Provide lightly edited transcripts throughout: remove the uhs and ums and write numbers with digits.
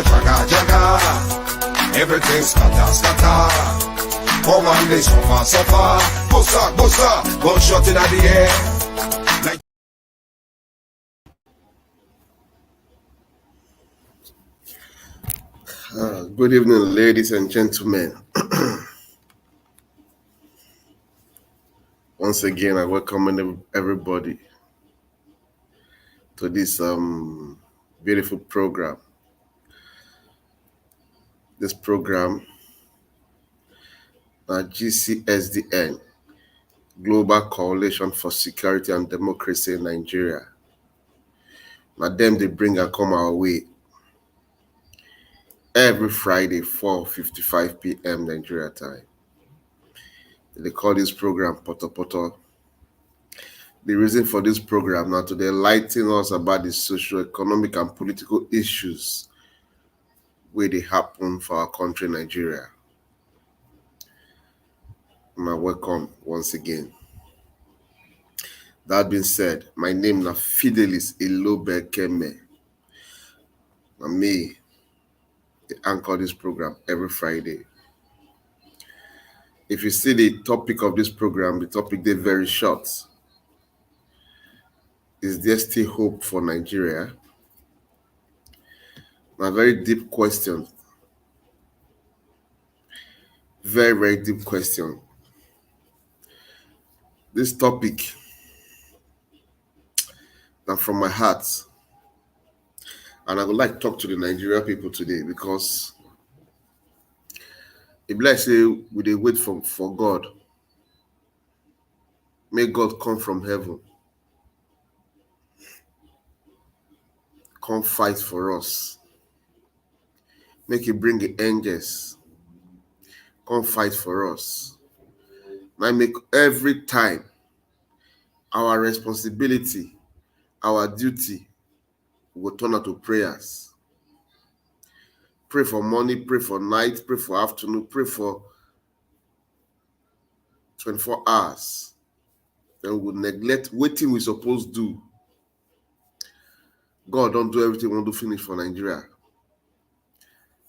jaga. Everything scatter. Come on, they suffer. Bossa, gunshot in the air. Like good evening, ladies and gentlemen. Once again, I welcome everybody to this beautiful program. This program, GCSDN, Global Coalition for Security and Democracy in Nigeria. Now them they bring and come our way every Friday, 4:55 p.m. Nigeria time. They call this program Poto Poto. The reason for this program now to enlighten us about the socio-economic and political issues where they happen for our country, Nigeria. Now welcome once again. That being said, my name is Fidelis Ilobekeme. And me, I anchor this program every Friday. If you see the topic of this program, the topic is very short. Is there still hope for Nigeria? A very deep question. Very, very deep question. This topic now from my heart. And I would like to talk to the Nigerian people today because if let's say we dey wait for God, may God come from heaven, come fight for us. Make He bring the angels, come fight for us. Now make every time our responsibility, our duty will turn out to prayers. Pray for morning, pray for night, pray for afternoon, pray for 24 hours. Then we will neglect waiting we supposed to do. God don't do everything we want to finish for Nigeria.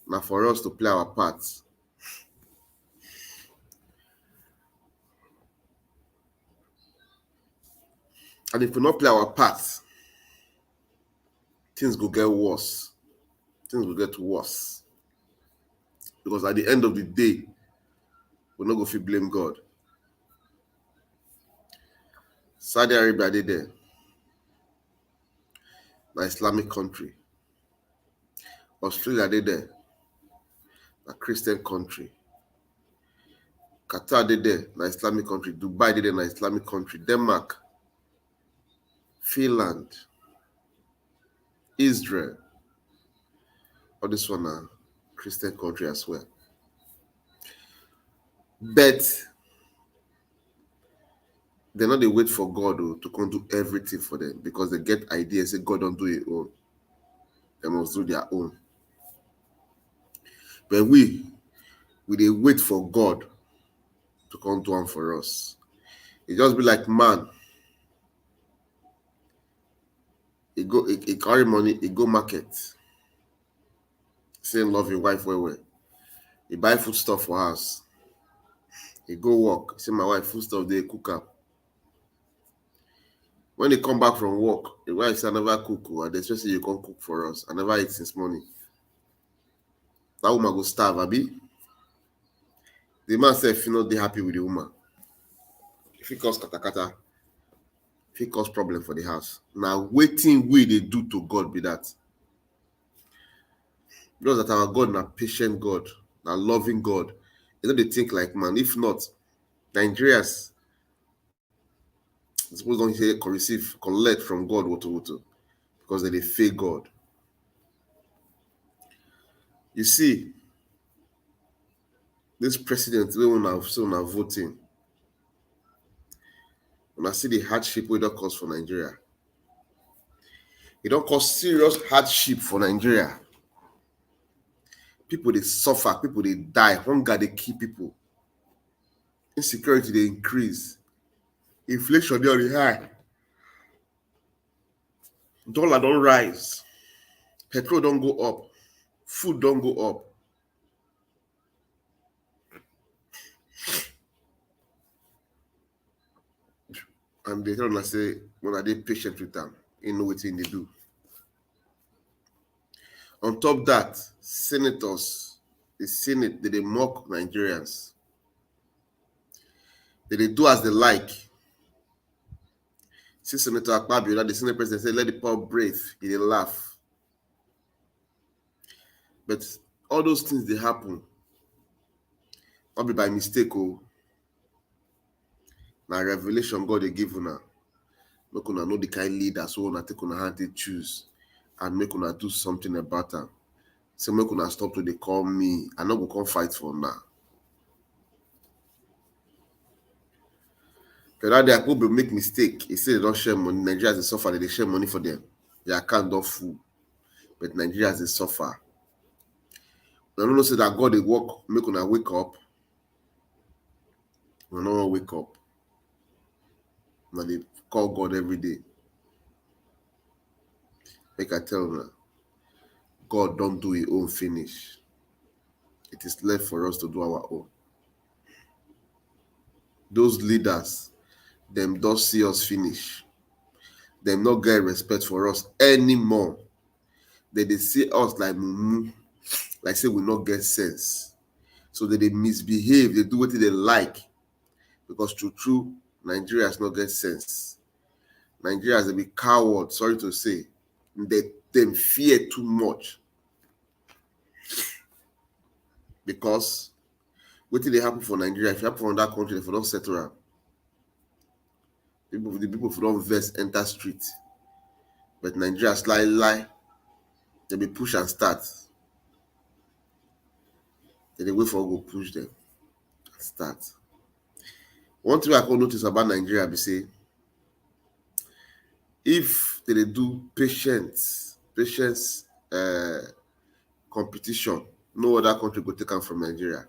Now for us to play our part. And if we not play our part, things will get worse. Things will get worse. Because at the end of the day, we're not going to blame God. Saudi Arabia did there. An Islamic country. Australia did there. A Christian country. Qatar did there. An Islamic country. Dubai did there. An Islamic country. Denmark. Finland. Israel. All this one a Christian country as well. But they're not they wait for God to come do everything for them because they get ideas, say God don't do it own. They must do their own. But we they wait for God to come do one for us. It just be like man. He carry money, he go market. Say love your wife well. He buy food stuff for house. He go work. Say my wife food stuff they cook up. When they come back from work, the wife say I never cook, and especially you can't cook for us. I never eat since morning. That woman go starve, abi. The man say if you not they happy with the woman. If he cause katakata, if he cause problem for the house. Now waiting we they do to God be that. Because that our God na patient God, na loving God. You know they think like man. If not, Nigerians suppose don't hear receive collect from God what because they fake God. You see, this president we want to voting. When I see the hardship we don't cause for Nigeria, it don't cause serious hardship for Nigeria. People they suffer, people they die, hunger they kill people, insecurity they increase, inflation they already high, dollar don't rise, petrol don't go up, food don't go up. And they tell us say, when are they patient with them? You know what thing they do. On top of that, senators, the Senate, they mock Nigerians. They do as they like. See Senator Akpabio, the Senate president, said, let the poor breathe. He laugh. But all those things, they happen. Not be by mistake. Oh. Now, revelation God they give una. Make una know the kind leader, so una take una hand to choose. And make una do something about them. So make una stop to they call me. I not go come fight for now. But that day, people make mistake. He say they don't share money. Nigeria they suffer. They share money for them. Their account don't full. But Nigeria they suffer. I don't know say that God they work, make una wake up. We don't wake up. Now they call God every day. Make I tell you, God don't do his own finish. It is left for us to do our own. Those leaders, them don't see us finish. Them not get respect for us anymore. They see us like mumu, like say we not get sense. So they misbehave, they do what they like. Because true, Nigeria has not get sense. Nigeria has a big coward, sorry to say. Them fear too much. Because what did they happen for Nigeria? If you happen from that country, if you don't settle around, the people who don't vest enter street. But Nigeria lie. They be push and start. Then they wait for go push them and start. One thing I can notice about Nigeria be say, if they do patience competition, no other country go take them from Nigeria.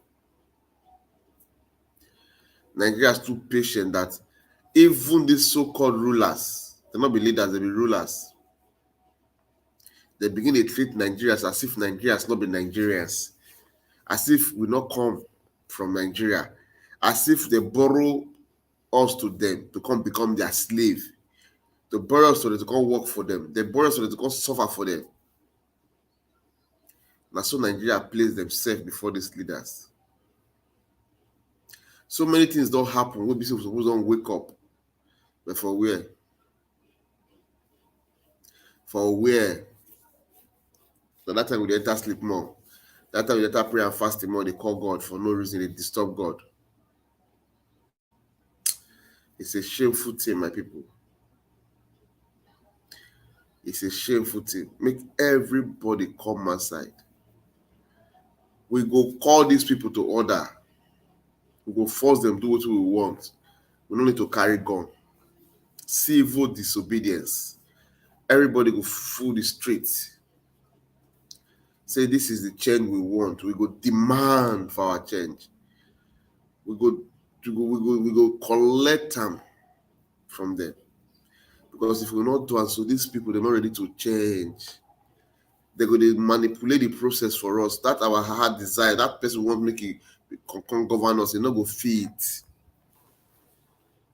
Nigeria is too patient that even these so-called rulers, they not be leaders, they be rulers. They begin to treat Nigerians as if Nigerians not be Nigerians, as if we not come from Nigeria, as if they borrow us to them to come become their slave. They borrow us so that they can work for them. They borrow us so that they can suffer for them. Now, so Nigeria placed themselves before these leaders. So many things don't happen. We supposed don't wake up. But for where? For where? So that time we enter sleep more. That time we enter pray and fasting more. They call God for no reason. They disturb God. It's a shameful thing, my people. It's a shameful thing. Make everybody come outside. We go call these people to order. We go force them to do what we want. We don't need to carry gun. Civil disobedience. Everybody go full the streets. Say this is the change we want. We go demand for our change. We go collect them from them. Because if we not do it, so these people they're not ready to change. They're going to manipulate the process for us. That's our heart desire. That person won't make it come govern us. They not go fit.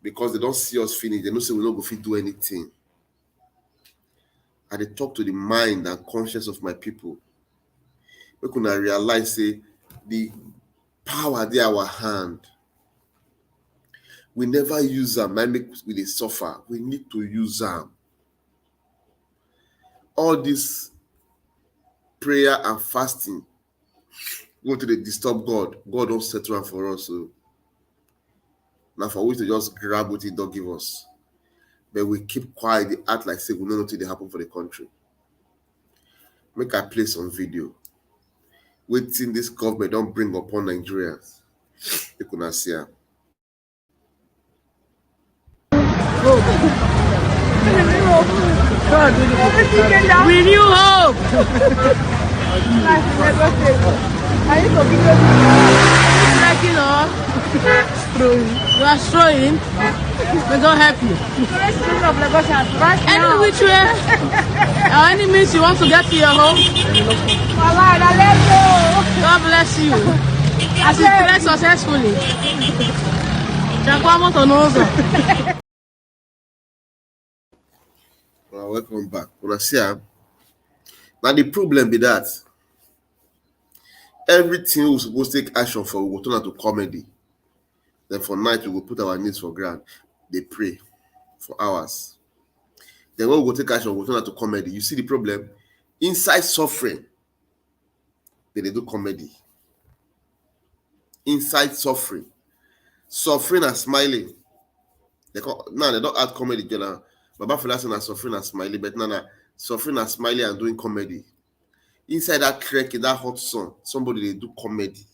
Because they don't see us finish. They don't say we not go fit do anything. And they talk to the mind and conscience of my people. We can realize say the power there our hand. We never use them. I make we they suffer. We need to use them. All this prayer and fasting go to the disturb God. God don't settle around for us. So now for which to just grab what he don't give us. But we keep quiet, they act like say we know nothing they happen for the country. Make I play some video. Waiting this government don't bring upon Nigerians. You could see her. Will you hope? kicking or you are throwing, may God help you. Any which way or any means you want to get to your home, God bless you. As you play successfully. Welcome back. Now the problem be that everything we supposed to take action for, we go turn out to comedy. Then for night, we will put our needs for ground. They pray for hours. Then when we go take action, we will turn out to comedy. You see the problem? Inside suffering, they do comedy. Inside suffering and smiling. They don't add comedy. Baba Fela are suffering and smiling, but now suffering and smiling and doing comedy. Inside that crack in that hot sun, somebody they do comedy.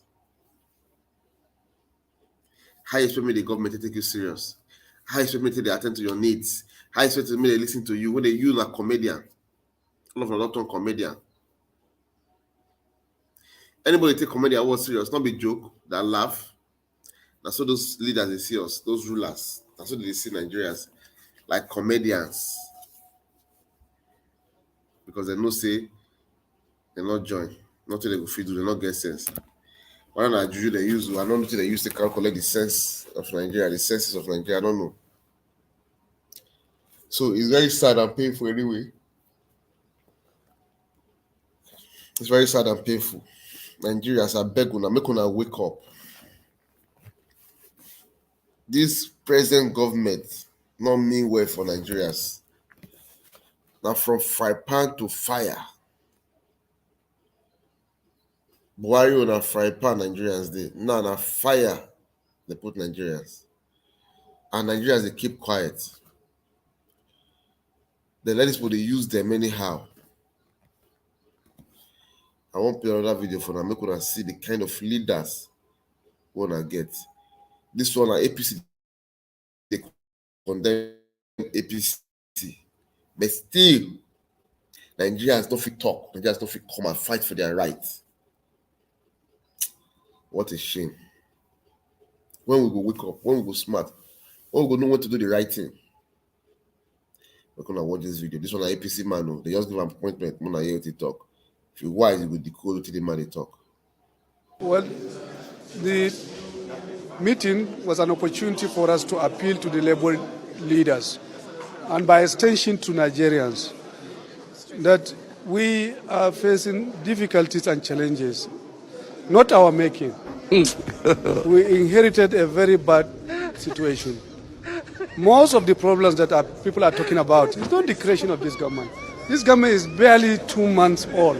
How you expect me the government to take you serious? How you expect me to they attend to your needs? How you expect me to listen to you when you are a comedian? All of them not turn comedian. Anybody take comedy award serious, not be joke, that laugh. That's what those leaders they see us, those rulers. That's what they see Nigerians like comedians. Because they know say they not join. Nothing they go fit do, they not get sense. Why not juju they use? I don't know what they use to calculate the sense of Nigeria, the senses of Nigeria. I don't know. So it's very sad and painful anyway. It's very sad and painful. Nigerians are begging, make una wake up. This present government not mean well for Nigerians. Now from fry pan to fire. Buhari on a fry pan Nigerians dey. Now na fire they put Nigerians. And Nigerians they keep quiet. They let these people they use them anyhow. I won't play another video for now. Make una see the kind of leaders we wanna get. This one are APC. They condemn APC. But still, Nigerians don't fit talk. Nigerians don't fit come and fight for their rights. What a shame. When we go wake up, when we go smart, when we go know when to do the right thing. We're gonna watch this video. This one an APC man. No. They just give an appointment. When I hear what talk. If you wise, you will decode to the man they talk. Well, the meeting was an opportunity for us to appeal to the labor leaders and by extension to Nigerians that we are facing difficulties and challenges, not our making. We inherited a very bad situation. Most of the problems that people are talking about is not the creation of this government. This government is barely 2 months old,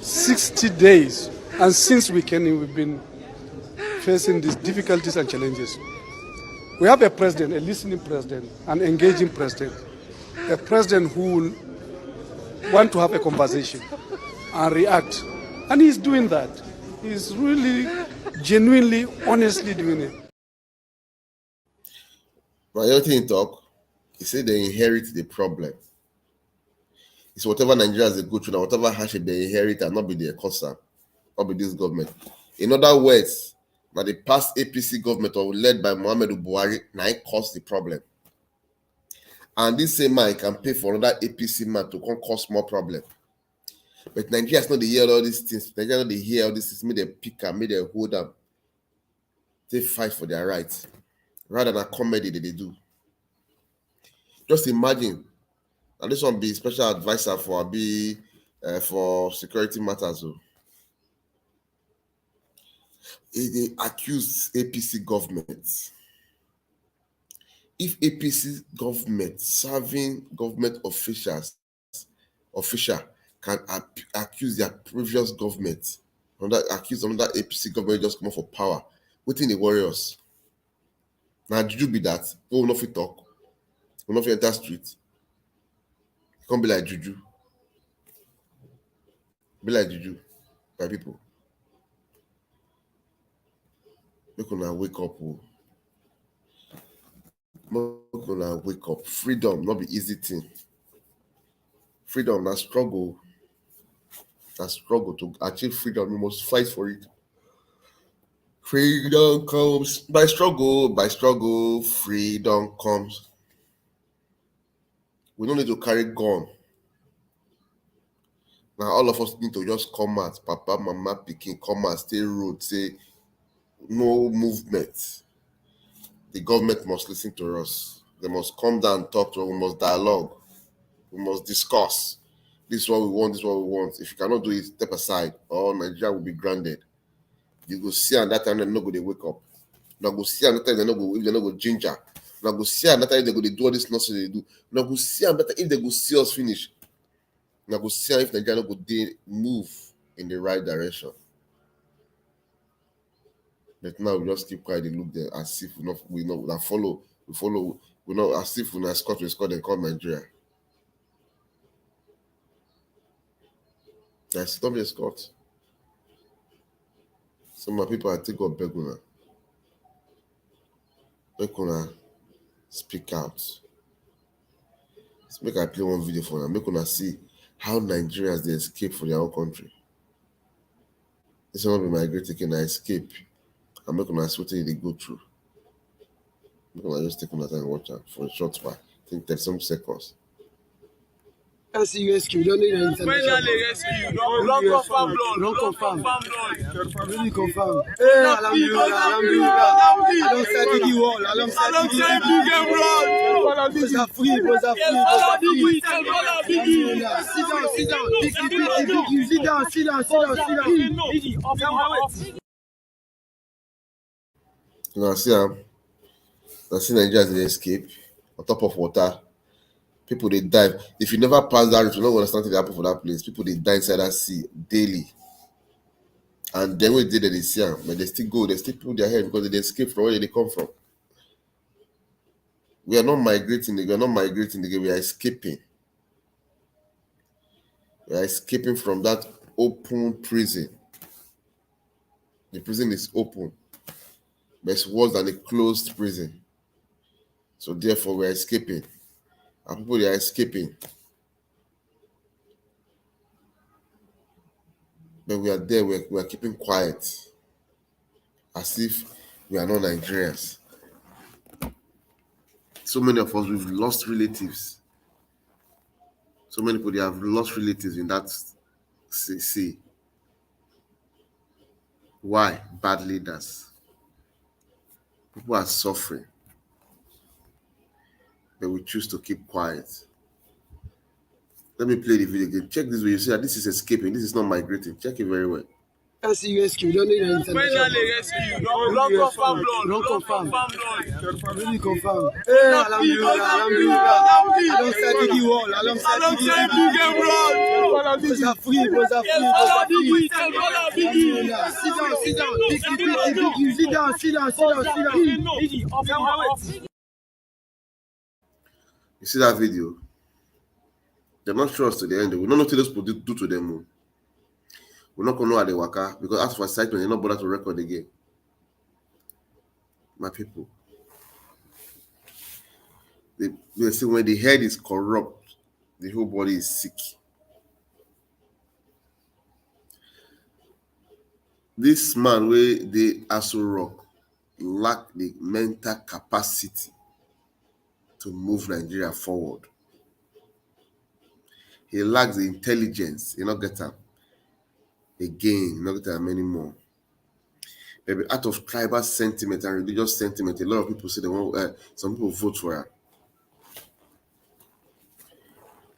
60 days, and since we've been facing these difficulties and challenges. We have a president, a listening president, an engaging president, a president who will want to have a conversation and react. And he's doing that. He's really, genuinely, honestly doing it. But the other thing talk, he said they inherit the problem. It's whatever Nigerians they go through, now whatever hardship they inherit and not be their concern, not be this government. In other words, now the past APC government or led by Muhammadu Buhari, now it caused the problem. And this same man can pay for another APC man to come cause more problem. But Nigerians not they hear all these things. Nigerians not they hear all these things. May they pick and may they hold them. They fight for their rights. Rather than a comedy that they do. Just imagine. And this one be special advisor for security matters. They accuse APC government. If APC government serving government official can accuse their previous government, accuse another APC government just come up for power, within the warriors. Now, did you be that? We will not fit talk. We will not fit enter street. It can't be like Juju. Be like Juju, my people. Make una wake up. Make una wake up. Freedom, not be easy thing. Freedom, na struggle. Na struggle to achieve freedom. You must fight for it. Freedom comes by struggle, freedom comes. We don't need to carry gun. Now all of us need to just come out, papa, mama, pikin, come out, stay road, say no movement. The government must listen to us. They must come down and talk to us. We must dialogue. We must discuss. This is what we want, this is what we want. If you cannot do it, step aside, or Nigeria will be grounded. You go see and that time they're not going to wake up. Now go see and that time they're not go ginger. Now go see and that time they're going to do all this nonsense they do. Now go see and that if they go see us finish. Now go see if Nigeria go move in the right direction. But now we just keep quiet and look there as if we follow, as if we not escort and call Nigeria. That's not the escort. Some of people I think of Beguna. Beguna speak out. Let's make I play one video for them. Make una see how Nigerians they escape from their own country. This will not be migrating, I escape. I'm not gonna see what they go through. I'm gonna just take una time and watch out for a short while. I think 30 some seconds. See rescue, don't need anything. Finally rescue. Don't confirm blood. Don't confirm. blood. Really confirm. Hey, alhamdulillah. Alongside the wall. Alongside the wall. Boys are free. Boys are free. Alhamdulillah. Sit down. Biggie. Sit down. You see Nigeria as they escape on top of water. People they dive. If you never pass that route, you're not going to understand what happen for that place. People they die inside that sea daily. And then when they did they see them, but they still go, they still put their head because they escape from where they come from. We are not migrating again, we are escaping. We are escaping from that open prison. The prison is open, but it's worse than a closed prison. So therefore we are escaping. And people they are escaping. But we are there, we are keeping quiet. As if we are not Nigerians. So many of us, we've lost relatives. So many people, they have lost relatives in that sea. Why? Bad leaders. People are suffering. But we choose to keep quiet. Let me play the video again. Check this video. You see that this is escaping. This is not migrating. Check it very well. See rescue, don't need anything. Finally rescue. Don't confirm blood. Don't confirm. blood. Really confirm. Hey, alhamdulillah. Alongside the wall. Alongside the wall. Boys are free. Alhamdulillah. Sit down. Biggie. Sit down. You see that video? They're not sure us to the end. We don't know what those people do to them. We're not going to know how they work because as for excitement, they're not bother to record again. My people. They say when the head is corrupt, the whole body is sick. This man where they also rock lack the mental capacity to move Nigeria forward. He lacks the intelligence. He not get them. Again, he not get them anymore. Maybe out of tribal sentiment and religious sentiment, a lot of people say they want. Some people vote for her.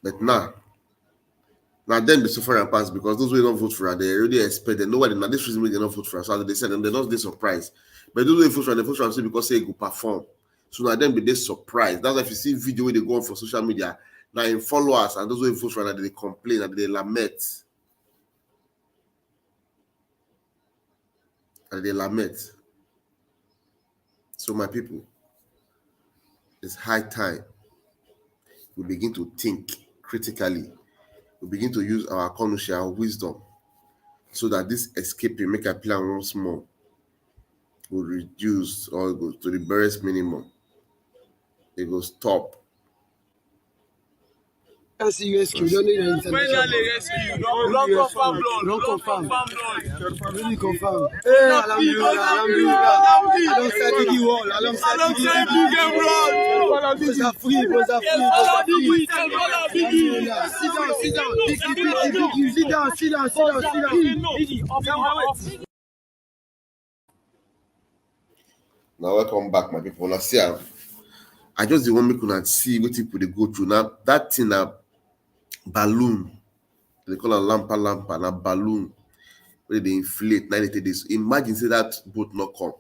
But now them be suffering and pass because those who don't vote for her, they already expect that nobody now this reason they don't vote for her. So they said and they're not surprised. But those who vote for her, they vote for her because they go perform. So now them be they surprised. That's why if you see video where they go on for social media, now in followers and those who vote for her, they complain and they lament. And they lament. So my people, it's high time we begin to think critically. We begin to use our conscience, our wisdom, so that this escaping, make a plan once more, will reduce or go to the barest minimum. It will stop. see rescue. Don't need anything. When they rescue, don't confirm blood. Don't confirm. blood. Really confirm. Hey, alhamdulillah, alhamdulillah. Alongside the wall, alongside the blood. Brothers are free, brothers are free, brothers are free. Alhamdulillah. Sit down, sit down. Biggie, sit down, sit down, sit down, sit down. Now welcome back, my people. Now see, I just the one me could see what people they go through. Now that thing a balloon, they call a lampa and a balloon where they inflate 90 days. Imagine say that boat not come.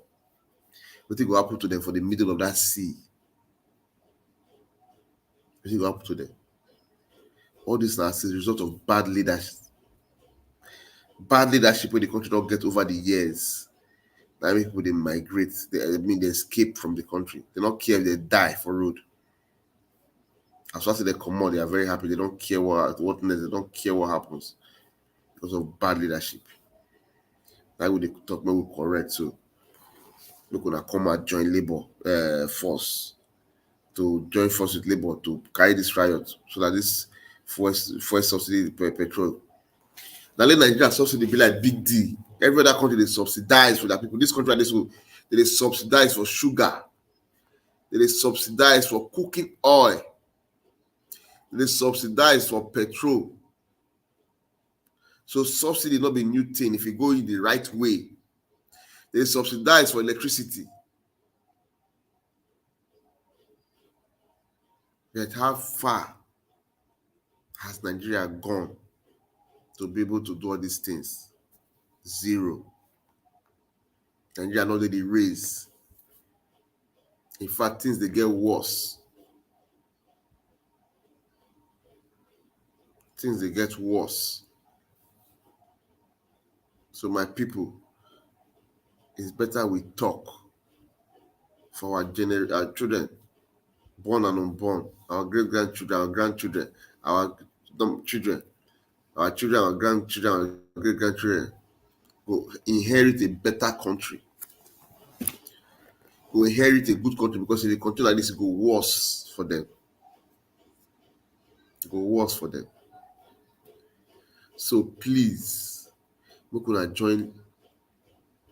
What will happen to them for the middle of that sea? What will happen to them? All this now is a result of bad leadership. Bad leadership where the country don't get over the years. Now people they migrate, they escape from the country. They don't care if they die for road. As far as they come out, they are very happy. They don't care what next. They don't care what happens because of bad leadership. That would they talk about correct. So look when I come out join labor force to join force with labor to carry this riot so that this fuel subsidy petrol. Now let Nigeria subsidy be like big D. Every other country they subsidize for that people. This country they subsidize for sugar. They subsidize for cooking oil. They subsidize for petrol. So subsidy not be new thing if you go in the right way. They subsidize for electricity. Yet how far has Nigeria gone to be able to do all these things? Zero. Nigeria not really raise. In fact, things they get worse. Things they get worse. So my people, it's better we talk for our children, born and unborn, our great-grandchildren, our grandchildren, our children, our children, our grandchildren, our great-grandchildren will inherit a better country. Will inherit a good country because if they continue like this, it will go worse for them. It will go worse for them. So please, we could join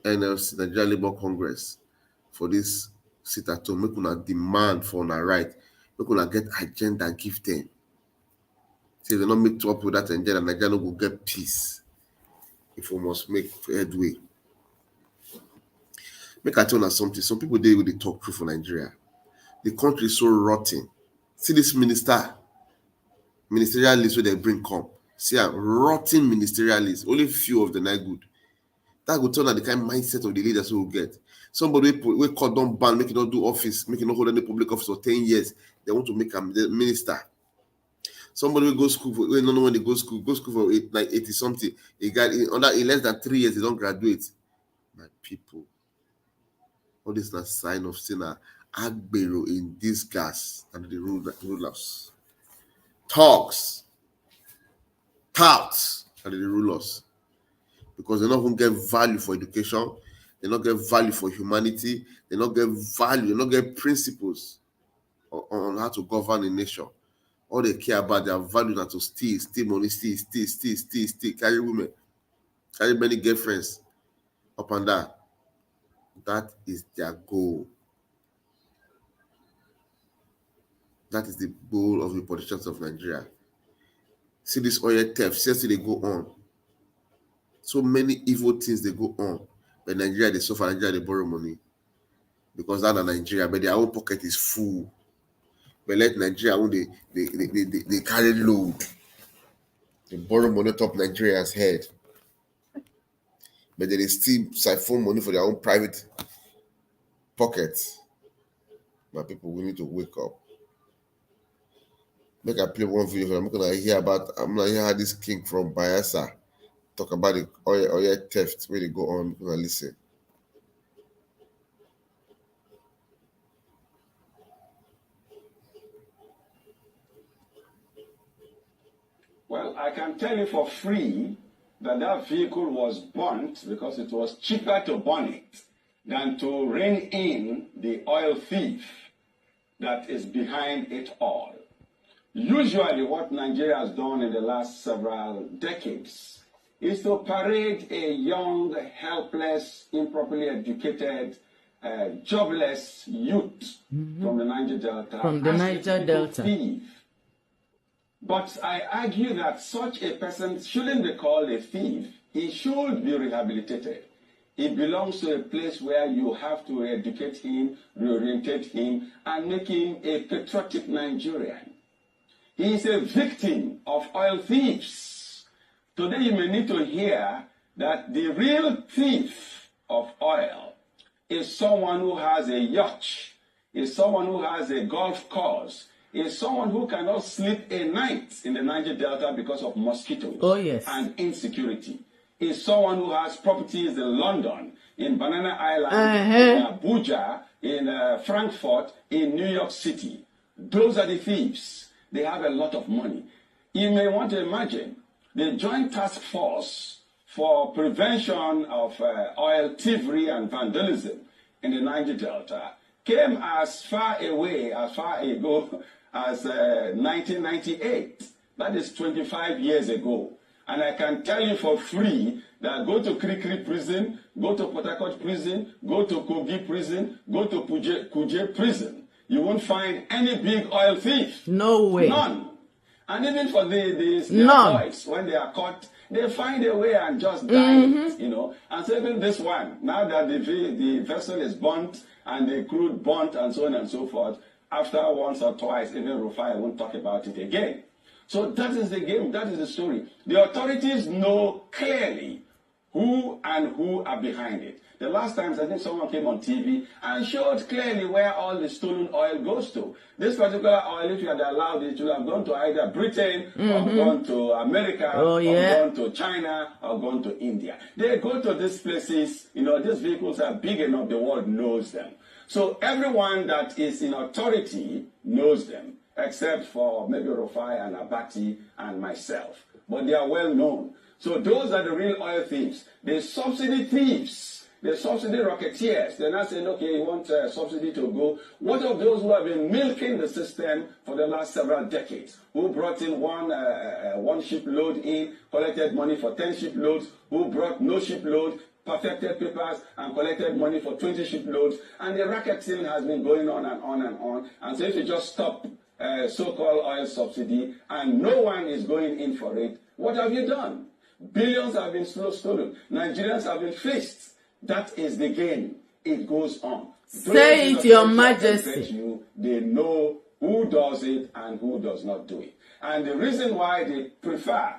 NLC, Nigeria Labour Congress, for this sit at home. We could demand for our right. We could get agenda and give them. Say they not make up with that agenda, Nigeria will get peace. If we must make headway. Make I tell you something. Some people they talk true for Nigeria. The country is so rotten. See this ministerial list where they bring come. See a rotten ministerial list. Only few of them are good. That will turn out the kind of mindset of the leaders who will get. Somebody we call them ban, make it not do office, make it not hold any public office for 10 years. They want to make a minister. Somebody will go school for when they go school for 80 something. A guy in less than 3 years, they don't graduate. My people, all this is a sign of sinner. Agbero in this gas and the rulers. Touts and the rulers. Because they not going to get value for education, they not get value for humanity, they not get value, they not get principles on how to govern a nation. All they care about their value not to steal money, steal, carry women, carry many girlfriends up and down. That is their goal. That is the goal of the politicians of Nigeria. See this oil theft, see they go on. So many evil things they go on. But Nigeria, they suffer, Nigeria, they borrow money. Because that's Nigeria, but their own pocket is full. But let Nigeria, they carry load. They borrow money top Nigeria's head. But they still siphon money for their own private pockets. My people, we need to wake up. Make I play one video. I'm gonna hear how this king from Bayelsa talk about the oil theft where they go on. I'm gonna listen. Well, I can tell you for free that vehicle was burnt because it was cheaper to burn it than to rein in the oil thief that is behind it all. Usually what Nigeria has done in the last several decades is to parade a young, helpless, improperly educated, jobless youth from the Niger Delta. From the as a Niger typical Delta. thief. But I argue that such a person shouldn't be called a thief. He should be rehabilitated. He belongs to a place where you have to educate him, reorientate him, and make him a patriotic Nigerian. He is a victim of oil thieves. Today you may need to hear that the real thief of oil is someone who has a yacht, is someone who has a golf course, is someone who cannot sleep a night in the Niger Delta because of mosquitoes and insecurity. Is someone who has properties in London, in Banana Island, in Abuja, in Frankfurt, in New York City. Those are the thieves. They have a lot of money. You may want to imagine the Joint Task Force for Prevention of Oil Thievery and Vandalism in the Niger Delta came as far ago as 1998. That is 25 years ago. And I can tell you for free that go to Krikri prison, go to Port Harcourt prison, go to Kogi prison, go to Kuje prison. You won't find any big oil thief. No way. None. And even for the boys, when they are caught, they find a way and just die, you know. And so even this one, now that the vessel is burnt and the crude burnt and so on and so forth, after once or twice, even Rufai won't talk about it again. So that is the game, that is the story. The authorities know clearly who are behind it. The last time I think someone came on TV and showed clearly where all the stolen oil goes to. This particular oil, if you had allowed it, would have gone to either Britain or gone to America or gone to China or gone to India. They go to these places, you know, these vehicles are big enough, the world knows them. So everyone that is in authority knows them, except for maybe Rufai and Abati and myself. But they are well known. So those are the real oil thieves. The subsidy thieves, the subsidy racketeers. They're not saying, okay, you want subsidy to go. What of those who have been milking the system for the last several decades? Who brought in one shipload in, collected money for 10 shiploads, who brought no shipload, perfected papers and collected money for 20 shiploads. And the racketing has been going on and on and on. And so if you just stop so-called oil subsidy and no one is going in for it, what have you done? Billions have been stolen. Nigerians have been fleeced. That is the game. It goes on. Say it, Your Majesty. They know who does it and who does not do it. And the reason why they prefer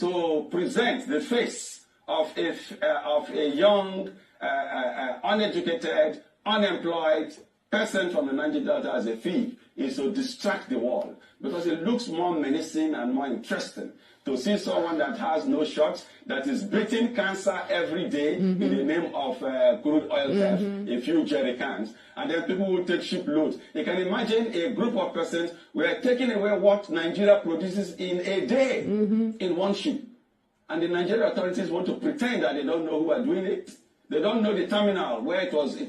to present the face of a young, uneducated, unemployed person from the Niger Delta as a thief is to distract the world, because it looks more menacing and more interesting to see someone that has no shots, that is beating cancer every day in the name of crude oil theft, a few jerry cans, and then people will take shiploads. You can imagine a group of persons were taking away what Nigeria produces in a day in one ship. And the Nigerian authorities want to pretend that they don't know who are doing it. They don't know the terminal where it was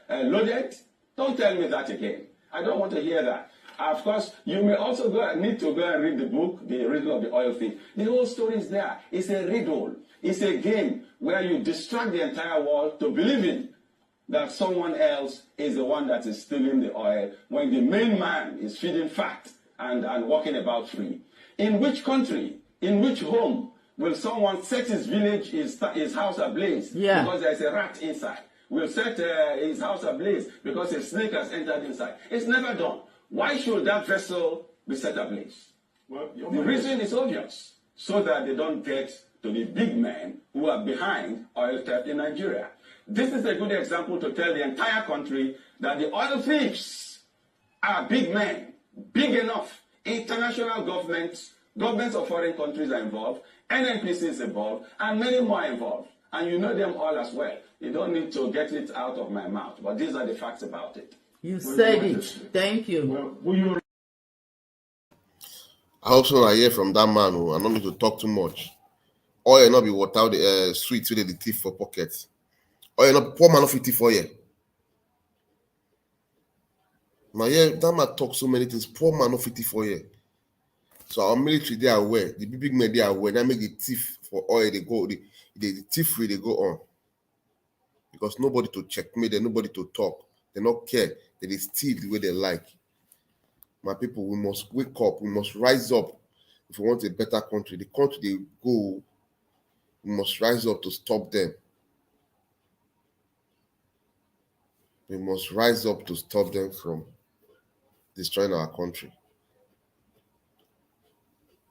loaded. Don't tell me that again. I don't want to hear that. Of course, you may also need to go and read the book, The Riddle of the Oil Thief. The whole story is there. It's a riddle. It's a game where you distract the entire world to believing that someone else is the one that is stealing the oil when the main man is feeding fat and walking about free. In which country, in which home will someone set his village, his house ablaze because there's a rat inside? Will set his house ablaze because a snake has entered inside? It's never done. Why should that vessel be set ablaze? Well, the reason is obvious, so that they don't get to the big men who are behind oil theft in Nigeria. This is a good example to tell the entire country that the oil thieves are big men, big enough. International governments of foreign countries are involved, NNPC is involved, and many more involved. And you know them all as well. You don't need to get it out of my mouth, but these are the facts about it. You said it. Thank you. I hope so. I hear from that man who I don't need to talk too much. Oil not be water the sweet with the thief for pockets. Oil not poor man of thief for you. Now, yeah, that man talk so many things. Poor man, not 54 years. So our military, they are aware. The big men, they are aware. That make the thief for oil, they go, the thievery, they go on. Because nobody to checkmate them, nobody to talk. They don't care. They steal the way they like. My people, we must wake up. We must rise up if we want a better country. The country they go, we must rise up to stop them. We must rise up to stop them from destroying our country.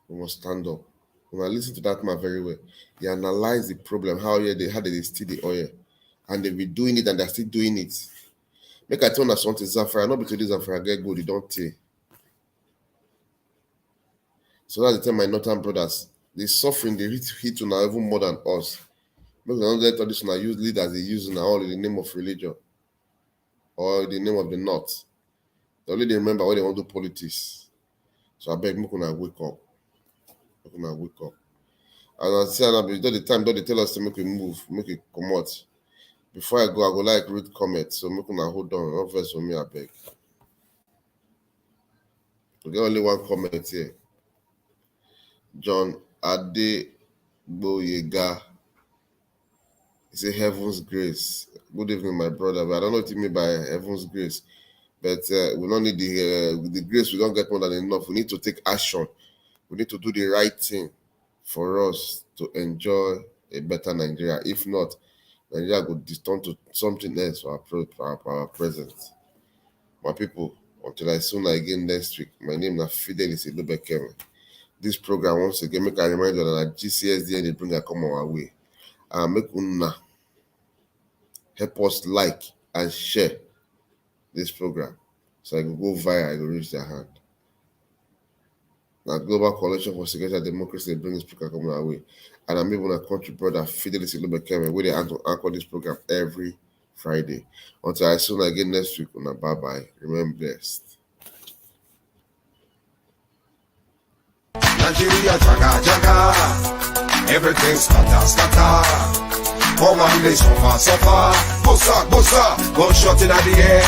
We must stand up. When I listen to that man very well, he analyzed the problem, how they steal the oil. And they've been doing it and they're still doing it. Make I tell you something, Zamfara, not between this Zamfara get good, you don't tell. So that's the time my northern brothers, they suffering, they hit now even more than us. Because don't let all this now use leaders they use now all in the name of religion or the name of the North. They only remember what they want to do politics. So I beg me to wake up. Wake up. And I say the time don't they tell us to make a move, make it come out. Before I go like read comments. So make una hold on. Not verse for me, I beg. We get only one comment here. John Adegboyega. He said heaven's grace. Good evening, my brother. But I don't know what you mean by heaven's grace. But we don't need the grace. We don't get more than enough. We need to take action. We need to do the right thing for us to enjoy a better Nigeria. If not, Nigeria will turn to something else for our present. My people, until I see you again next week, my name is Fidelis Ilubekeme. This program, once again, make I remind you that GCSD they bring a come our way. Make una help us like and share this program so I can go viral, I can reach their hand. Now, Global Coalition for Security and Democracy, they bring this program coming our way. And I'm even a country brother, Fidelis Ilubekeme, where they anchor this program every Friday. Until I see you again next week, bye-bye. Remain blessed. Nigeria jaga jaga, everything scatter. Come on, they suffer. Bossa, gunshot in the air.